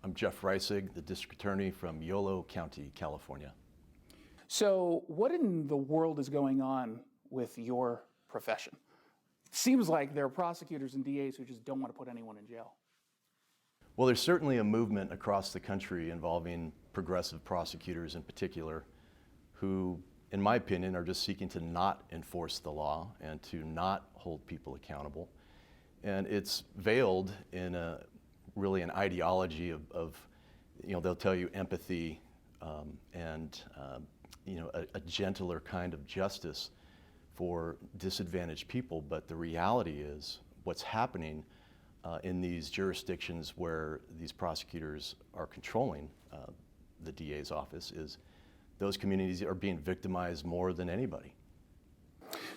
I'm Jeff Reisig, the district attorney from YOLO County, California. So what in the world is going on with your profession? It seems like there are prosecutors and DAs who just don't want to put anyone in jail. Well, there's certainly a movement across the country involving progressive prosecutors in particular, who, in my opinion, are just seeking to not enforce the law and to not hold people accountable. And it's veiled in really an ideology of they'll tell you empathy and a gentler kind of justice for disadvantaged people. But the reality is what's happening in these jurisdictions where these prosecutors are controlling the DA's office is those communities are being victimized more than anybody.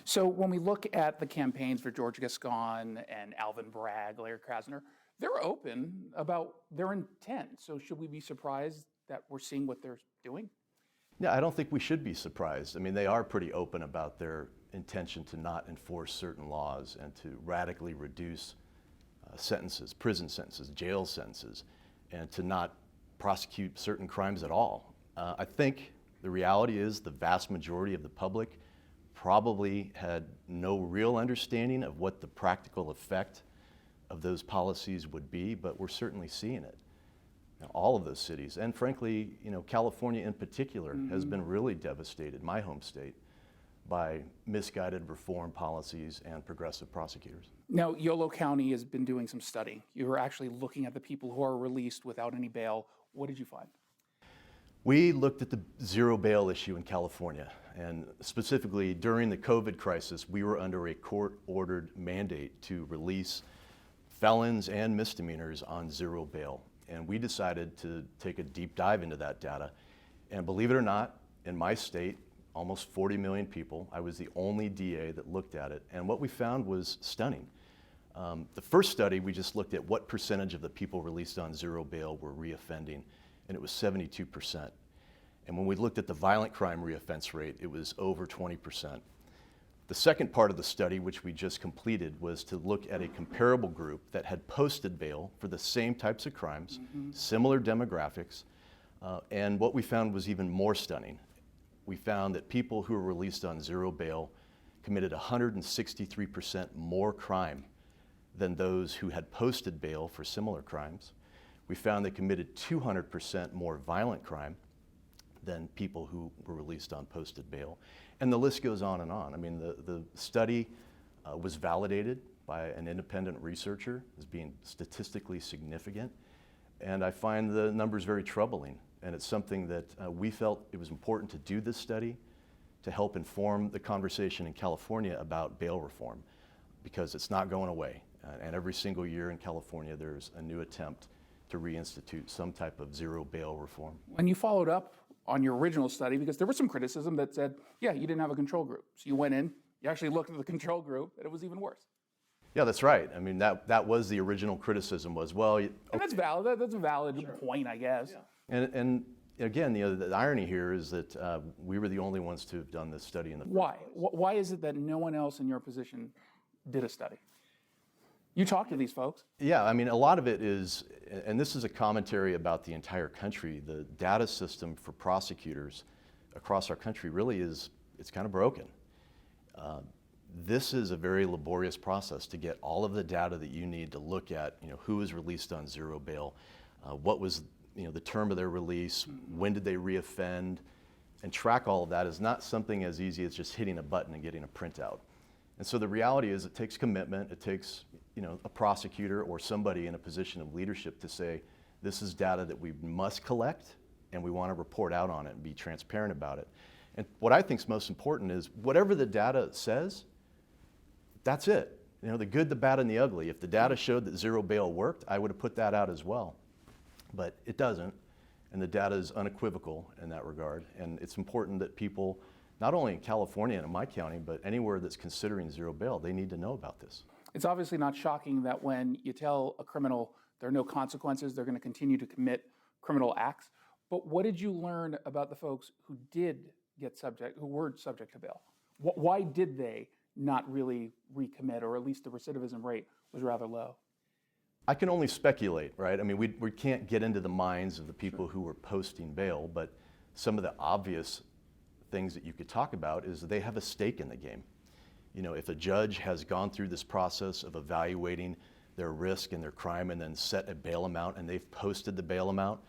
So when we look at the campaigns for George Gascón and Alvin, Bragg, Larry Krasner, they're open about their intent. So should we be surprised that we're seeing what they're doing? Yeah, I don't think we should be surprised. I mean, they are pretty open about their intention to not enforce certain laws and to radically reduce sentences, prison sentences, jail sentences, and to not prosecute certain crimes at all. I think the reality is the vast majority of the public probably had no real understanding of what the practical effect of those policies would be, but we're certainly seeing it. All of those cities, and frankly, California in particular has been really devastated, my home state, by misguided reform policies and progressive prosecutors. Now, YOLO County has been doing some study. You were actually looking at the people who are released without any bail. What did you find? We looked at the zero bail issue in California, and specifically during the COVID crisis, we were under a court-ordered mandate to release felons and misdemeanors on zero bail. And we decided to take a deep dive into that data. And believe it or not, in my state, almost 40 million people, I was the only DA that looked at it. And what we found was stunning. The first study, we just looked at what percentage of the people released on zero bail were reoffending, and it was 72%. And when we looked at the violent crime reoffense rate, it was over 20%. The second part of the study, which we just completed, was to look at a comparable group that had posted bail for the same types of crimes, similar demographics, and what we found was even more stunning. We found that people who were released on zero bail committed 163% more crime than those who had posted bail for similar crimes. We found they committed 200% more violent crime than people who were released on posted bail. And the list goes on and on. I mean, the study was validated by an independent researcher as being statistically significant. And I find the numbers very troubling. And it's something that we felt it was important to do this study to help inform the conversation in California about bail reform, because it's not going away. And every single year in California, there's a new attempt to reinstitute some type of zero bail reform. And you followed up on your original study because there was some criticism that said, yeah, you didn't have a control group. So you went in, you actually looked at the control group, and it was even worse. Yeah, that's right. I mean, that was the original criticism was, well... Okay. And that's valid. That's a valid point, I guess. Yeah. And again, the irony here is that we were the only ones to have done this study in the first Why? place. Why is it that no one else in your position did a study? You talked to these folks. Yeah, I mean, a lot of it is, and this is a commentary about the entire country, the data system for prosecutors across our country really is, it's kind of broken. This is a very laborious process to get all of the data that you need to look at, who was released on zero bail, what was, the term of their release, when did they reoffend, and track all of that is not something as easy as just hitting a button and getting a printout. And so the reality is it takes commitment, it takes a prosecutor or somebody in a position of leadership to say, this is data that we must collect and we want to report out on it and be transparent about it. And what I think is most important is whatever the data says, that's it. The good, the bad, and the ugly. If the data showed that zero bail worked, I would have put that out as well. But it doesn't, and the data is unequivocal in that regard. And it's important that people, not only in California and in my county, but anywhere that's considering zero bail, they need to know about this. It's obviously not shocking that when you tell a criminal there are no consequences, they're going to continue to commit criminal acts. But what did you learn about the folks who were subject to bail? Why did they not really recommit, or at least the recidivism rate was rather low? I can only speculate, right? I mean, we can't get into the minds of the people who were posting bail, but some of the obvious things that you could talk about is they have a stake in the game. You know, if a judge has gone through this process of evaluating their risk and their crime and then set a bail amount and they've posted the bail amount,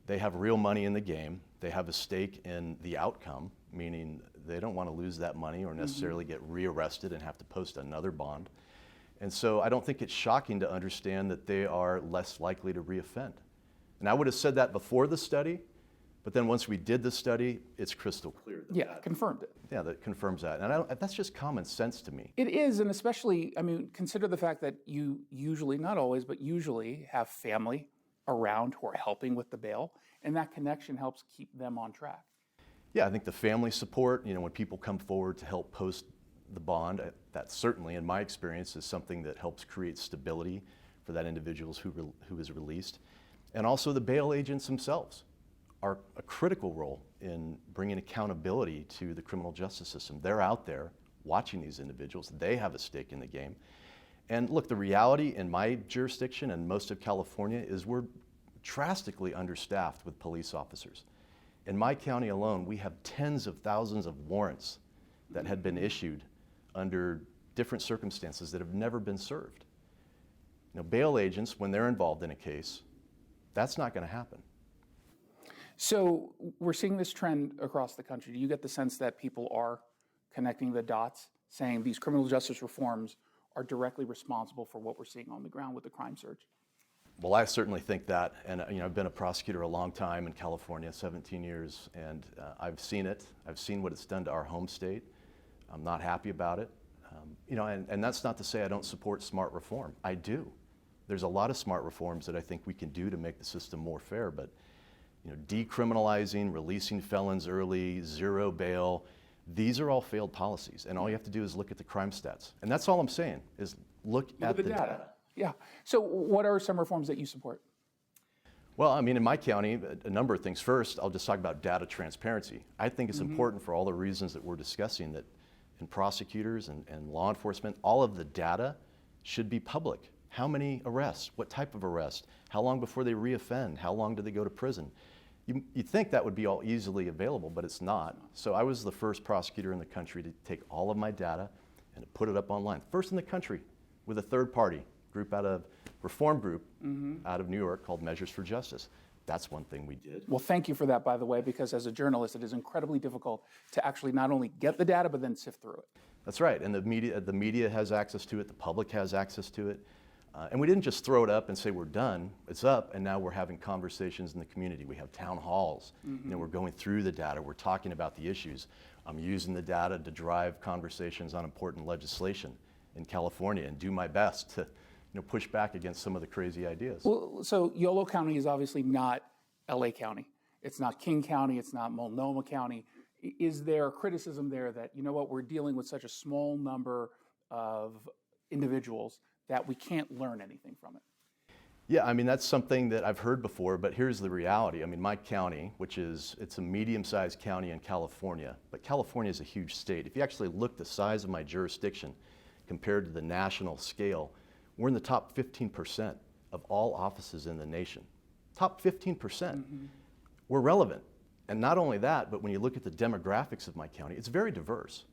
they have real money in the game. They have a stake in the outcome, meaning they don't want to lose that money or necessarily get rearrested and have to post another bond. And so I don't think it's shocking to understand that they are less likely to reoffend. And I would have said that before the study, but then once we did the study, it's crystal clear. Confirmed it. Yeah, that confirms that. And that's just common sense to me. It is, and especially, I mean, consider the fact that you usually, not always, but usually have family around who are helping with the bail, and that connection helps keep them on track. Yeah, I think the family support, you know, when people come forward to help post the bond, that certainly, in my experience, is something that helps create stability for that individual who is released. And also the bail agents themselves are a critical role in bringing accountability to the criminal justice system. They're out there watching these individuals. They have a stake in the game. And look, the reality in my jurisdiction and most of California is we're drastically understaffed with police officers. In my county alone, we have tens of thousands of warrants that had been issued under different circumstances that have never been served. You know, bail agents, when they're involved in a case, that's not going to happen. So we're seeing this trend across the country. Do you get the sense that people are connecting the dots, saying these criminal justice reforms are directly responsible for what we're seeing on the ground with the crime surge? Well, I certainly think that, and you know, I've been a prosecutor a long time in California, 17 years, and I've seen it. I've seen what it's done to our home state. I'm not happy about it. You know, and that's not to say I don't support smart reform. I do. There's a lot of smart reforms that I think we can do to make the system more fair, but you know, decriminalizing, releasing felons early, zero bail, these are all failed policies, and all you have to do is look at the crime stats. And that's all I'm saying, is look at the data. Yeah. So what are some reforms that you support? Well, I mean, in my county, a number of things. First, I'll just talk about data transparency. I think it's important for all the reasons that we're discussing, that in prosecutors and law enforcement, all of the data should be public. How many arrests? What type of arrest? How long before they reoffend? How long do they go to prison? You'd think that would be all easily available, but it's not. So I was the first prosecutor in the country to take all of my data and to put it up online. First in the country with a third party group reform group out of New York called Measures for Justice. That's one thing we did. Well, thank you for that, by the way, because as a journalist, it is incredibly difficult to actually not only get the data, but then sift through it. That's right, and the media has access to it, the public has access to it. And we didn't just throw it up and say we're done. It's up, and now we're having conversations in the community. We have town halls. You know, we're going through the data. We're talking about the issues. I'm using the data to drive conversations on important legislation in California and do my best to push back against some of the crazy ideas. Well, so YOLO County is obviously not LA County. It's not King County. It's not Multnomah County. Is there criticism there that, you know what, we're dealing with such a small number of individuals that we can't learn anything from it? Yeah, I mean, that's something that I've heard before, but here's the reality. I mean, my county, it's a medium-sized county in California, but California is a huge state. If you actually look the size of my jurisdiction compared to the national scale, we're in the top 15% of all offices in the nation. Top 15%. We're relevant. And not only that, but when you look at the demographics of my county, it's very diverse.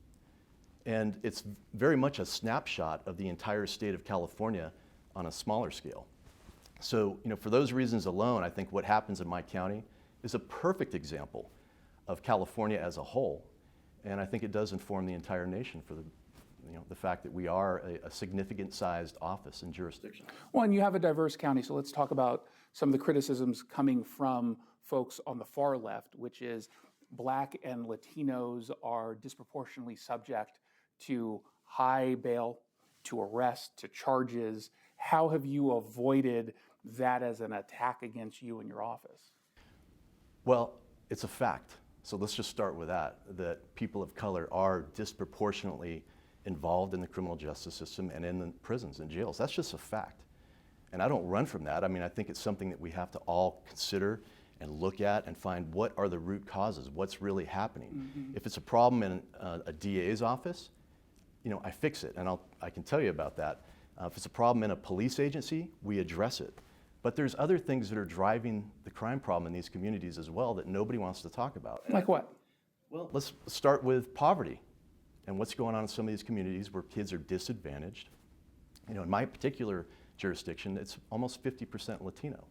And it's very much a snapshot of the entire state of California on a smaller scale. So, for those reasons alone, I think what happens in my county is a perfect example of California as a whole. And I think it does inform the entire nation for the fact that we are a significant sized office and jurisdiction. Well, and you have a diverse county, so let's talk about some of the criticisms coming from folks on the far left, which is Black and Latinos are disproportionately subject to high bail, to arrest, to charges. How have you avoided that as an attack against you and your office? Well, it's a fact. So let's just start with that people of color are disproportionately involved in the criminal justice system and in the prisons and jails. That's just a fact. And I don't run from that. I mean, I think it's something that we have to all consider and look at and find what are the root causes, what's really happening. If it's a problem in a DA's office, I fix it, and I can tell you about that. If it's a problem in a police agency, we address it. But there's other things that are driving the crime problem in these communities as well that nobody wants to talk about. Like what? Well, let's start with poverty and what's going on in some of these communities where kids are disadvantaged. You know, in my particular jurisdiction, it's almost 50% Latino.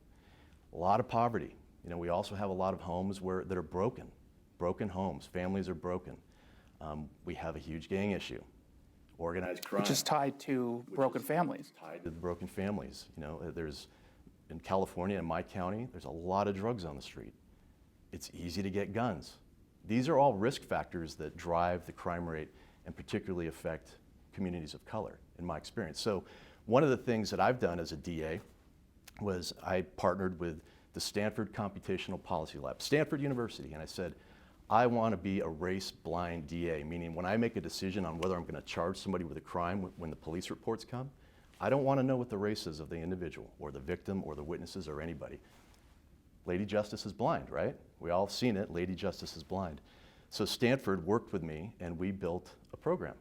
A lot of poverty. You know, we also have a lot of homes that are broken homes. Families are broken. We have a huge gang issue, organized crime. Which is tied to broken families. Tied to the broken families. You know, in California, in my county, there's a lot of drugs on the street. It's easy to get guns. These are all risk factors that drive the crime rate and particularly affect communities of color, in my experience. So one of the things that I've done as a DA was I partnered with the Stanford Computational Policy Lab, Stanford University, and I said, I want to be a race-blind DA, meaning when I make a decision on whether I'm going to charge somebody with a crime when the police reports come, I don't want to know what the race is of the individual or the victim or the witnesses or anybody. Lady Justice is blind, right? We all have seen it, Lady Justice is blind. So Stanford worked with me and we built a program,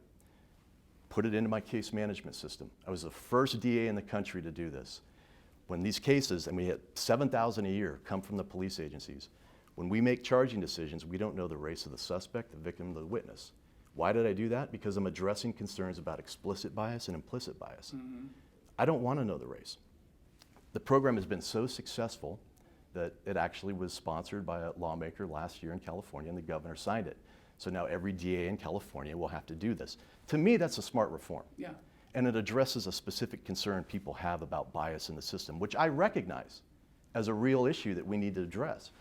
put it into my case management system. I was the first DA in the country to do this. When these cases, and we had 7,000 a year come from the police agencies, when we make charging decisions, we don't know the race of the suspect, the victim, the witness. Why did I do that? Because I'm addressing concerns about explicit bias and implicit bias. Mm-hmm. I don't want to know the race. The program has been so successful that it actually was sponsored by a lawmaker last year in California, and the governor signed it. So now every DA in California will have to do this. To me, that's a smart reform. Yeah. And it addresses a specific concern people have about bias in the system, which I recognize as a real issue that we need to address.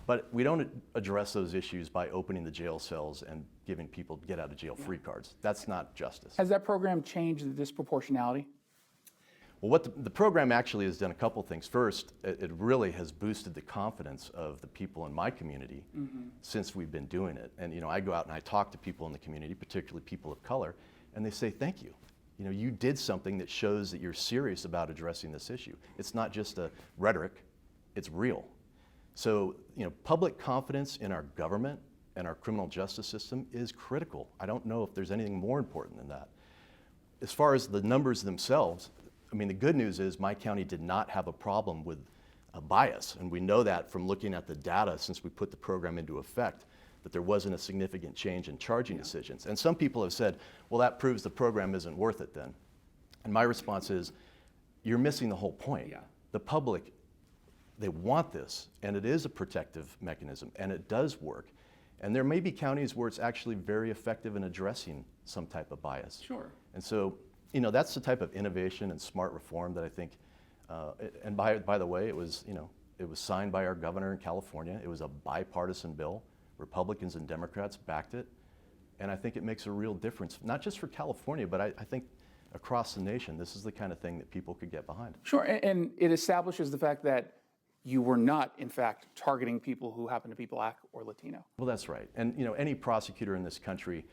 But we don't address those issues by opening the jail cells and giving people get out of jail free cards. That's not justice. Has that program changed the disproportionality? Well, what the program actually has done a couple things. First, it really has boosted the confidence of the people in my community since we've been doing it. And you know, I go out and I talk to people in the community, particularly people of color, and they say, thank you. You know, you did something that shows that you're serious about addressing this issue. It's not just a rhetoric, it's real. So, you know, public confidence in our government and our criminal justice system is critical. I don't know if there's anything more important than that. As far as the numbers themselves, I mean, the good news is my county did not have a problem with a bias, and we know that from looking at the data since we put the program into effect, that there wasn't a significant change in charging decisions. And some people have said, well, that proves the program isn't worth it then. And my response is, you're missing the whole point. Yeah. The public, they want this, and it is a protective mechanism, and it does work. And there may be counties where it's actually very effective in addressing some type of bias. Sure. And so, you know, that's the type of innovation and smart reform that I think, and by the way, it was signed by our governor in California. It was a bipartisan bill. Republicans and Democrats backed it. And I think it makes a real difference, not just for California, but I think across the nation, this is the kind of thing that people could get behind. Sure, and it establishes the fact that you were not, in fact, targeting people who happen to be Black or Latino. Well, that's right. And you know, any prosecutor in this country,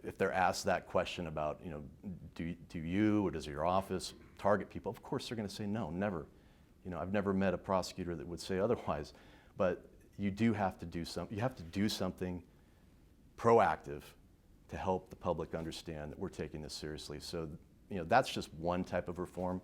if they're asked that question about, you know, do you or does your office target people, of course they're going to say no, never. You know, I've never met a prosecutor that would say otherwise. But you do have to do something. You have to do something proactive to help the public understand that we're taking this seriously. So, you know, that's just one type of reform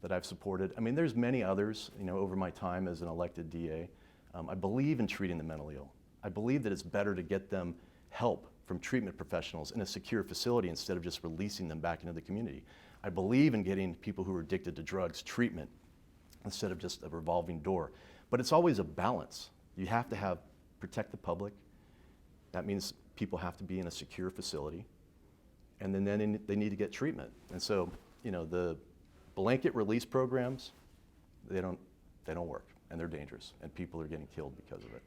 that I've supported. I mean, there's many others, you know, over my time as an elected DA. I believe in treating the mentally ill. I believe that it's better to get them help from treatment professionals in a secure facility instead of just releasing them back into the community. I believe in getting people who are addicted to drugs treatment instead of just a revolving door. But it's always a balance. You have to protect the public. That means people have to be in a secure facility. And then they need to get treatment. And so, you know, the blanket release programs, they don't work, and they're dangerous, and people are getting killed because of it.